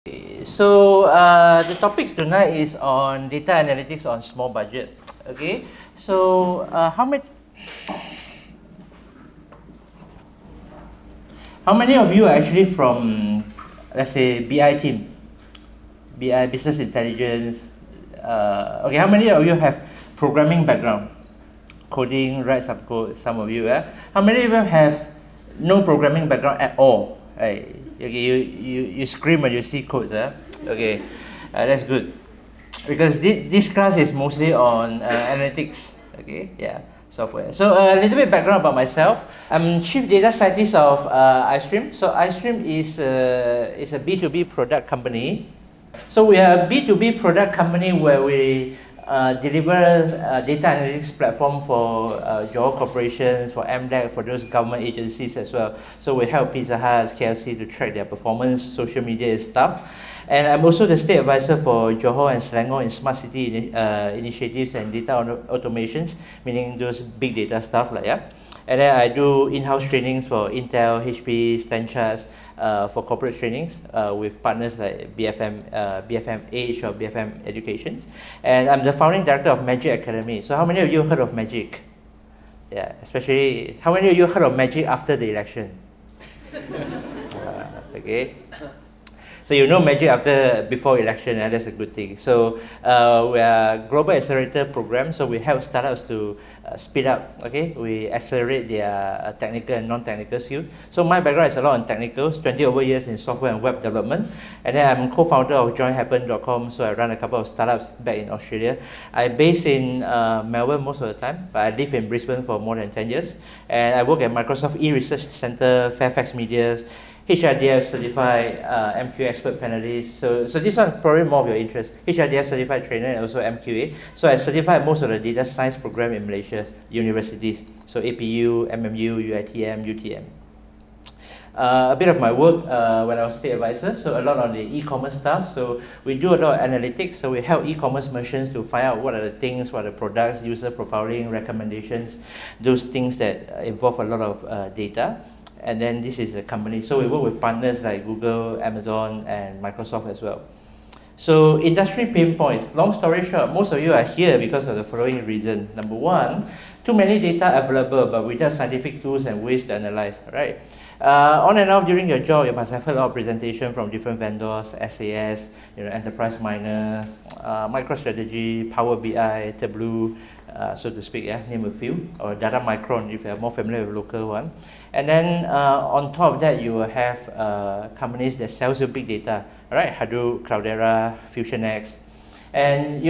So the topics tonight is on data analytics on small budget. Okay, so how many of you are actually from, let's say, BI team, BI business intelligence? Okay, how many of you have programming background, coding, write some code? Some of you, yeah. How many of you have no programming background at all? Right. Okay, you scream when you see codes, okay, that's good, because this class is mostly on analytics, okay, yeah, software. So a little bit background about myself. I'm chief data scientist of iStream. So iStream is a B2B product company. So we are a B2B product company where we deliver data analytics platform for Johor corporations, for MDEC, for those government agencies as well. So we help Pizza Hut, KFC to track their performance, social media and stuff. And I'm also the state advisor for Johor and Selangor in smart city initiatives and data automations, meaning those big data stuff like, yeah. And then I do in-house trainings for Intel, HP, Stanchas, for corporate trainings with partners like BFM Edge or BFM Education. And I'm the founding director of Magic Academy. So how many of you heard of Magic? Yeah, especially, how many of you heard of Magic after the election? Okay. So you know Magic before election, and that's a good thing. So we are global accelerator program. So we help startups to speed up. Okay, we accelerate their technical and non-technical skills. So my background is a lot on technicals, 20 over years in software and web development, and then I'm co-founder of joinhappen.com. So I run a couple of startups back in Australia. I'm based in Melbourne most of the time, but I live in Brisbane for more than 10 years, and I work at Microsoft E-Research Centre, Fairfax Medias, HRDF certified MQA expert panelist. So this one probably more of your interest. HRDF certified trainer and also MQA. So I certified most of the data science program in Malaysia universities. So APU, MMU, UITM, UTM. A bit of my work when I was state advisor, so a lot on the e-commerce stuff. So we do a lot of analytics. So we help e-commerce merchants to find out what are the things, what are the products, user profiling, recommendations, those things that involve a lot of data. And then this is the company. So we work with partners like Google, Amazon, and Microsoft as well. So industry pain points. Long story short, most of you are here because of the following reason. Number one, too many data available, but without scientific tools and ways to analyze, right? On and off during your job, you must have heard a lot of presentation from different vendors, SAS, Enterprise Miner, MicroStrategy, Power BI, Tableau, so to speak, yeah, name a few, or Data Micron if you are more familiar with local one. And then on top of that, you will have companies that sells you big data, right? Hadoop, Cloudera, FusionX. And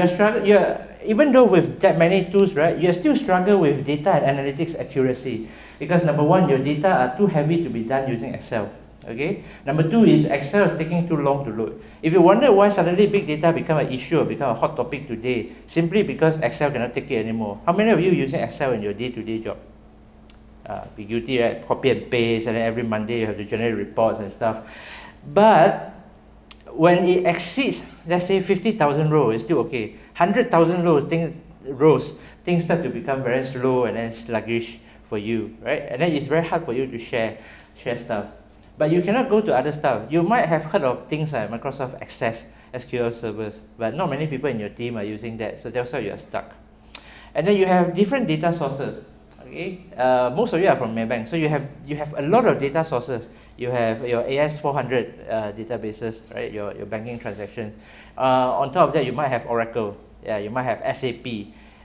even though with that many tools, right, you still struggle with data and analytics accuracy. Because number one, your data are too heavy to be done using Excel. Okay. Number two is Excel is taking too long to load. If you wonder why suddenly big data become an issue or become a hot topic today, simply because Excel cannot take it anymore. How many of you using Excel in your day-to-day job? Be guilty, right? Copy and paste, and then every Monday you have to generate reports and stuff. But when it exceeds, let's say 50,000 rows, it's still okay. 100,000 rows, things start to become very slow and then sluggish for you, right? And then it's very hard for you to share stuff. But you cannot go to other stuff. You might have heard of things like Microsoft Access, SQL servers, but not many people in your team are using that, so that's why you are stuck. And then you have different data sources. Okay, most of you are from Maybank, so you have a lot of data sources. You have your AS400 databases, right? Your banking transactions. On top of that, you might have Oracle. Yeah, you might have SAP.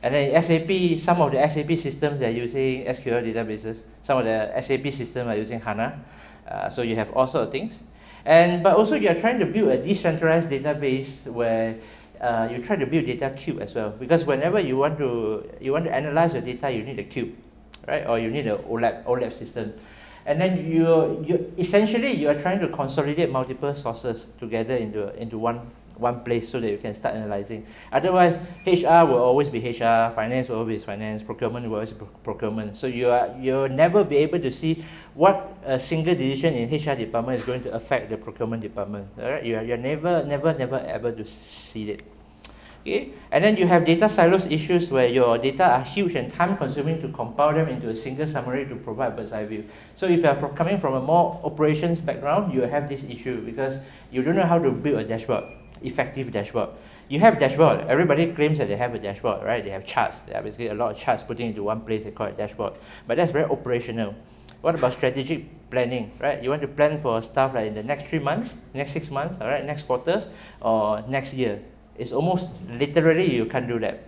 And then SAP, some of the SAP systems are using SQL databases. Some of the SAP systems are using HANA. So you have all sorts of things. But also you are trying to build a decentralized database where you try to build data cube as well. Because whenever you want to analyze your data, you need a cube, right? Or you need an OLAP system. And then you essentially you are trying to consolidate multiple sources together into one place so that you can start analyzing. Otherwise, HR will always be HR, finance will always be finance, procurement will always be procurement. So you'll never be able to see what a single decision in HR department is going to affect the procurement department. All right? You're never able to see it. Okay? And then you have data silos issues where your data are huge and time consuming to compile them into a single summary to provide bird's eye view. So if you are coming from a more operations background, you have this issue because you don't know how to build a dashboard, effective dashboard. You have dashboard. Everybody claims that they have a dashboard, right? They have charts. They have basically a lot of charts putting into one place. They call it dashboard. But that's very operational. What about strategic planning, right? You want to plan for stuff like in the next 3 months, next 6 months, all right, next quarters, or next year. It's almost literally you can't do that.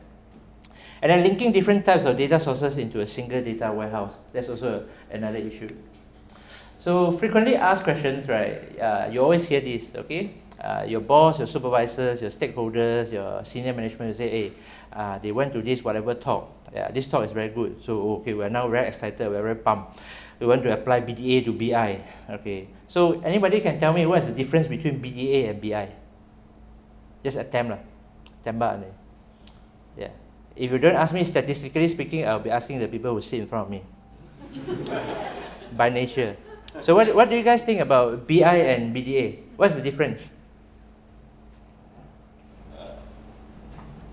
And then linking different types of data sources into a single data warehouse. That's also another issue. So frequently asked questions, right? You always hear this, okay? Your boss, your supervisors, your stakeholders, your senior management will say, hey, they went to this whatever talk. Yeah, this talk is very good. So, okay, we're now very excited, we're very pumped. We want to apply BDA to BI. Okay, so anybody can tell me what's the difference between BDA and BI? Just attempt lah. Tembak ni. Yeah. If you don't ask me, statistically speaking, I'll be asking the people who sit in front of me. By nature. So what do you guys think about BI and BDA? What's the difference?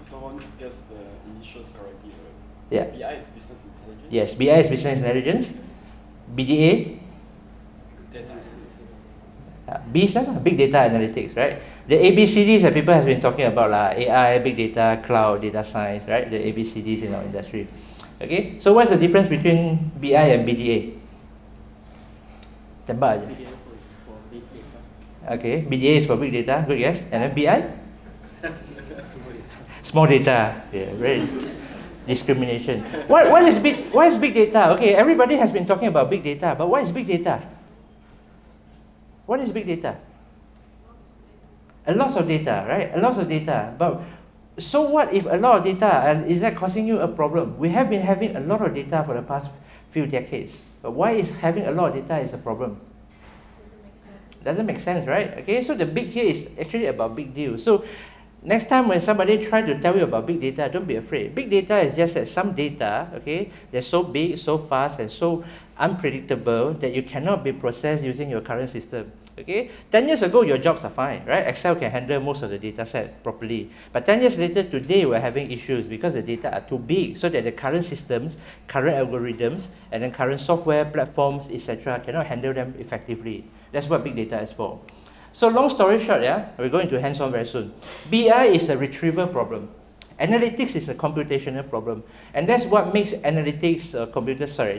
Someone gets the initials correctly, right? Yeah. BI is business intelligence. Yes, BI is business intelligence. BDA? Data. B is big data analytics, right? The ABCDs that people have been talking about, AI, big data, cloud, data science, right? The ABCDs in our industry. Okay, so what's the difference between BI and BDA? Tembak aja. BDA is for big data. Okay, BDA is for big data, good guess. And then BI? Small data. Small data. Yeah, very discrimination. What is big data? Okay, everybody has been talking about big data, but what is big data? What is big data? A lot of data, right? A lot of data. But so what if a lot of data, is that causing you a problem? We have been having a lot of data for the past few decades. But why is having a lot of data is a problem? Doesn't make sense, right? Okay, so the big here is actually about big deal. So next time when somebody tries to tell you about big data, don't be afraid. Big data is just that some data, okay, they're so big, so fast, and so unpredictable that you cannot be processed using your current system. Okay, 10 years ago, your jobs are fine, right? Excel can handle most of the data set properly. But 10 years later, today, we're having issues because the data are too big, so that the current systems, current algorithms, and then current software platforms, etc., cannot handle them effectively. That's what big data is for. So long story short, yeah, we're going to hands-on very soon. BI is a retrieval problem. Analytics is a computational problem. And that's what makes analytics,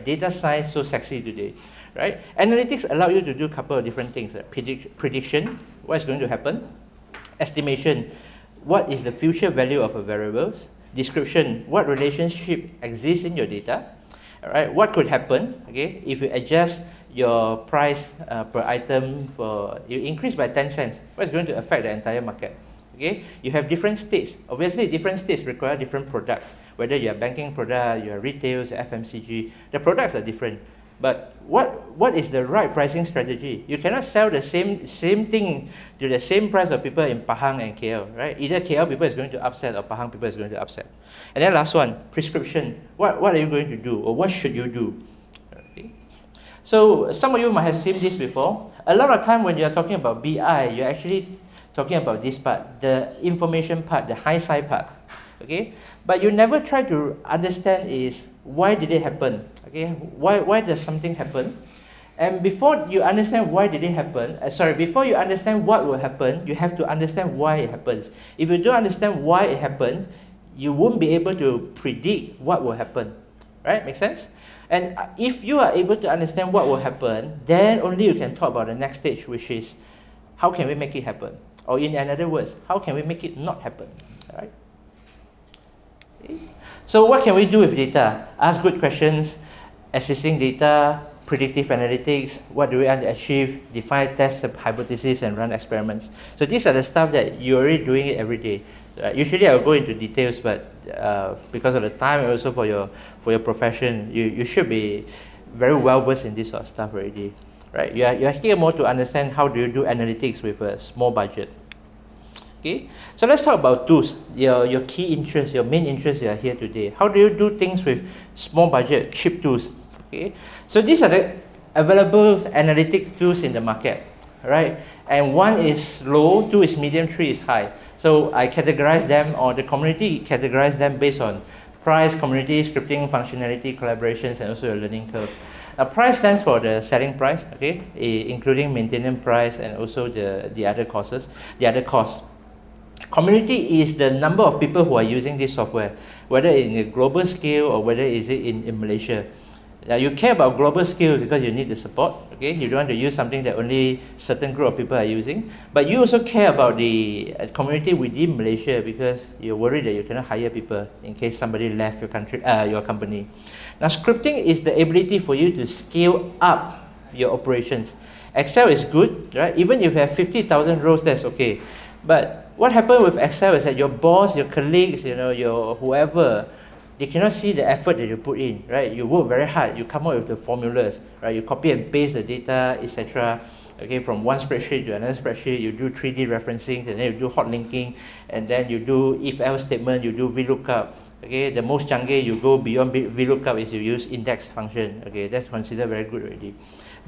data science so sexy today. Right? Analytics allow you to do a couple of different things. Like prediction, what's going to happen. Estimation, what is the future value of a variables. Description, what relationship exists in your data. All right? What could happen, okay, if you adjust your price per item, you increase by 10 cents, what's going to affect the entire market? Okay? You have different states. Obviously, different states require different products. Whether you are banking product, you are retail, you are FMCG, the products are different. But what is the right pricing strategy? You cannot sell the same thing to the same price of people in Pahang and KL, right? Either KL people is going to upset or Pahang people is going to upset. And then last one, prescription. What are you going to do, or what should you do? Okay. So some of you might have seen this before. A lot of time when you are talking about BI, you're actually talking about this part, the information part, the high side part. Okay, but you never try to understand is why did it happen? Okay, why does something happen? And before you understand why did it happen, before you understand what will happen, you have to understand why it happens. If you don't understand why it happens, you won't be able to predict what will happen. Right? Make sense? And if you are able to understand what will happen, then only you can talk about the next stage, which is how can we make it happen? Or in other words, how can we make it not happen? All right? So what can we do with data? Ask good questions, assisting data, predictive analytics, what do we want to achieve, define test hypotheses, and run experiments. So these are the stuff that you're already doing it every day. Usually I'll go into details, but because of the time and also for your profession, you should be very well versed in this sort of stuff already. Right? You're here more to understand how do you do analytics with a small budget. Okay, so let's talk about tools, your key interest, your main interest you are here today. How do you do things with small budget, cheap tools? Okay, so these are the available analytics tools in the market. right? And 1 is low, 2 is medium, 3 is high. So I categorize them, or the community categorize them based on price, community, scripting, functionality, collaborations, and also a learning curve. Now, price stands for the selling price, okay, including maintenance price and also the other costs. Community is the number of people who are using this software, whether in a global scale or whether is it in Malaysia. Now, you care about global scale because you need the support, okay? You don't want to use something that only certain group of people are using. But you also care about the community within Malaysia because you're worried that you cannot hire people in case somebody left your country, your company. Now, scripting is the ability for you to scale up your operations. Excel is good, right? Even if you have 50,000 rows, that's okay. But what happens with Excel is that your boss, your colleagues, your whoever, they cannot see the effort that you put in, right? You work very hard, you come up with the formulas, right? You copy and paste the data, etc. Okay, from one spreadsheet to another spreadsheet, you do 3D referencing, and then you do hot linking, and then you do if-else statement, you do VLOOKUP. Okay, the most canggih, you go beyond VLOOKUP is you use index function. Okay, that's considered very good already.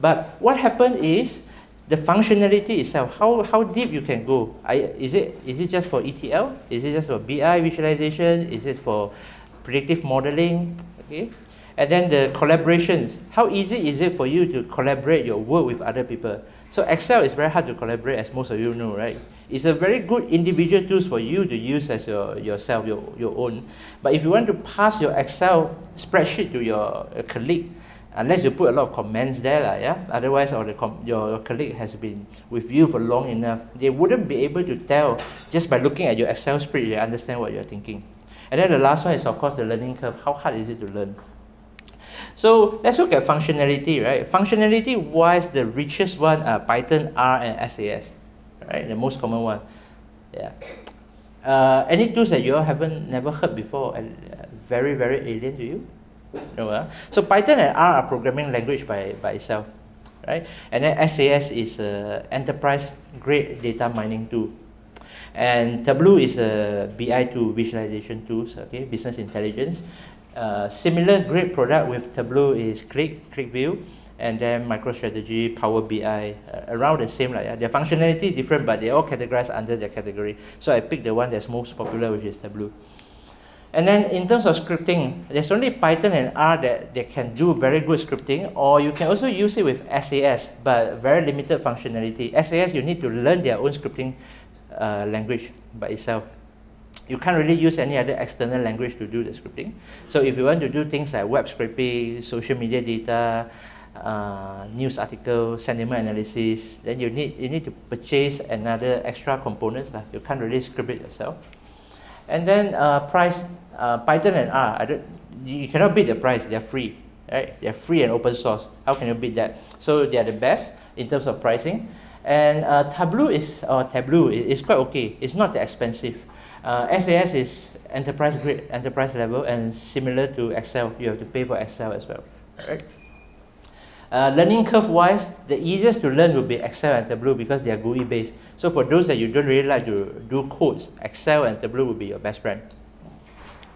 But what happened is, the functionality itself, how deep you can go. Is it just for ETL? Is it just for BI visualization? Is it for predictive modeling? Okay, and then the collaborations. How easy is it for you to collaborate your work with other people? So Excel is very hard to collaborate, as most of you know, right? It's a very good individual tools for you to use as your own. But if you want to pass your Excel spreadsheet to your colleague, unless you put a lot of comments there, yeah? Otherwise, your colleague has been with you for long enough, they wouldn't be able to tell just by looking at your Excel spreadsheet, they understand what you're thinking. And then the last one is, of course, the learning curve. How hard is it to learn? So let's look at functionality, right? Functionality-wise, the richest one are Python, R, and SAS, right? The most common one. Yeah. Any tools that you all never heard before, very, very alien to you? No, So Python and R are programming language by itself, right? And then SAS is enterprise-grade data mining tool. And Tableau is a BI tool, visualization tools, okay, business intelligence. Similar great product with Tableau is ClickView, and then MicroStrategy, Power BI, around the same. Their functionality is different, but they all categorized under their category. So I picked the one that's most popular, which is Tableau. And then in terms of scripting, there's only Python and R that can do very good scripting, or you can also use it with SAS, but very limited functionality. SAS, you need to learn their own scripting language by itself. You can't really use any other external language to do the scripting. So if you want to do things like web scraping, social media data, news articles, sentiment analysis, then you need to purchase another extra components. You can't really script it yourself. And then price, Python and R, you cannot beat the price. They're free, right? They're free and open source. How can you beat that? So they are the best in terms of pricing. And Tableau is quite okay. It's not that expensive. SAS is enterprise grade, enterprise level, and similar to Excel. You have to pay for Excel as well, right? Learning curve wise, the easiest to learn will be Excel and Tableau because they are GUI based. So for those that you don't really like to do codes, Excel and Tableau will be your best friend.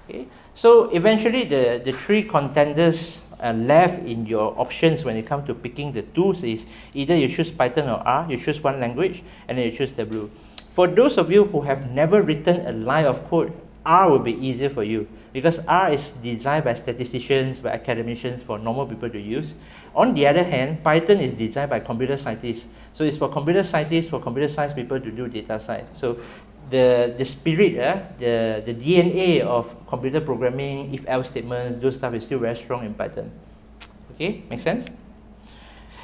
Okay. So eventually the three contenders left in your options when it comes to picking the tools is either you choose Python or R, you choose one language, and then you choose Tableau. For those of you who have never written a line of code, R will be easier for you because R is designed by statisticians, by academicians, for normal people to use. On the other hand, Python is designed by computer scientists. So it's for computer scientists, for computer science people to do data science. So the spirit, the DNA of computer programming, if-else statements, those stuff is still very strong in Python. Okay, make sense?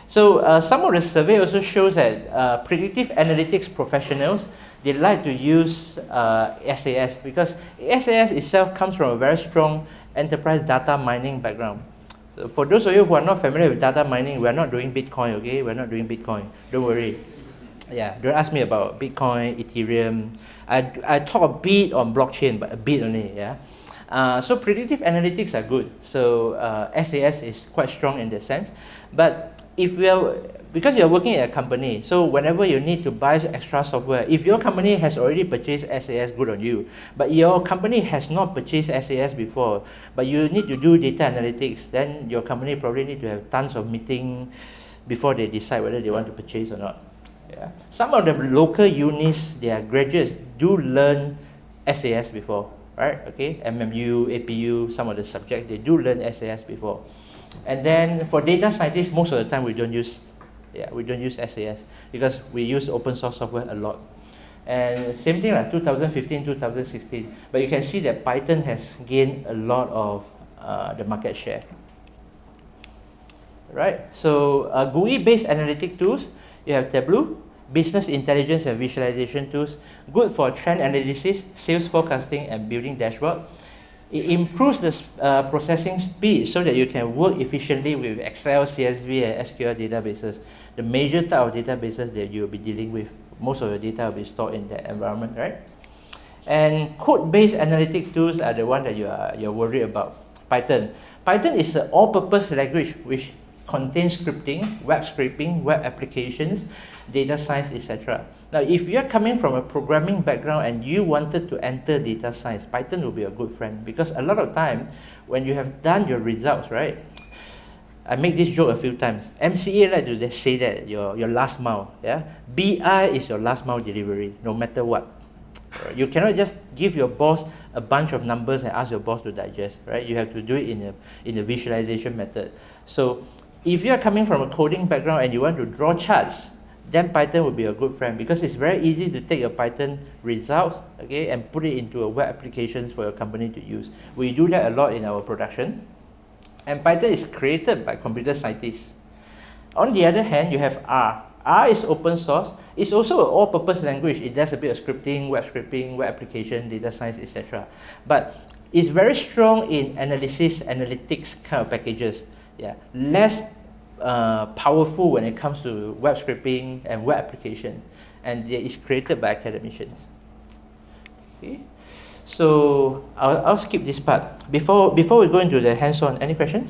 So some of the survey also shows that predictive analytics professionals, they like to use SAS because SAS itself comes from a very strong enterprise data mining background. So for those of you who are not familiar with data mining, we are not doing Bitcoin, okay? We're not doing Bitcoin, don't worry. Yeah, don't ask me about Bitcoin, Ethereum. I talk a bit on blockchain, but a bit only, yeah? So predictive analytics are good. So SAS is quite strong in that sense. But because you're working at a company, so whenever you need to buy extra software, if your company has already purchased SAS, good on you. But your company has not purchased SAS before, but you need to do data analytics, then your company probably need to have tons of meetings before they decide whether they want to purchase or not. Yeah. Some of the local unis, their graduates do learn SAS before, right? Okay, MMU, APU, some of the subjects, they do learn SAS before. And then for data scientists, most of the time we don't use SAS because we use open source software a lot. And same thing like 2015, 2016. But you can see that Python has gained a lot of the market share. Right? So GUI-based analytic tools, you have Tableau, business intelligence and visualization tools, good for trend analysis, sales forecasting, and building dashboard. It improves the processing speed so that you can work efficiently with Excel, CSV, and SQL databases. The major type of databases that you'll be dealing with. Most of the data will be stored in that environment, right? And code-based analytic tools are the one that you're worried about. Python. Python is an all-purpose language which contains scripting, web scraping, web applications, data science, etc. Now, if you're coming from a programming background and you wanted to enter data science, Python will be a good friend because a lot of time when you have done your results, right? I make this joke a few times. MCA like to say that your last mile, yeah. BI is your last mile delivery, no matter what. You cannot just give your boss a bunch of numbers and ask your boss to digest, right? You have to do it in a visualization method. So, if you are coming from a coding background and you want to draw charts, then Python will be a good friend because it's very easy to take your Python results, okay, and put it into a web applications for your company to use. We do that a lot in our production. And Python is created by computer scientists. On the other hand, you have R. R is open source. It's also an all-purpose language. It does a bit of scripting, web application, data science, etc. But it's very strong in analysis, analytics kind of packages. Yeah, less powerful when it comes to web scraping and web application. And it is created by academicians. Okay. So I'll skip this part. Before we go into the hands-on, any questions?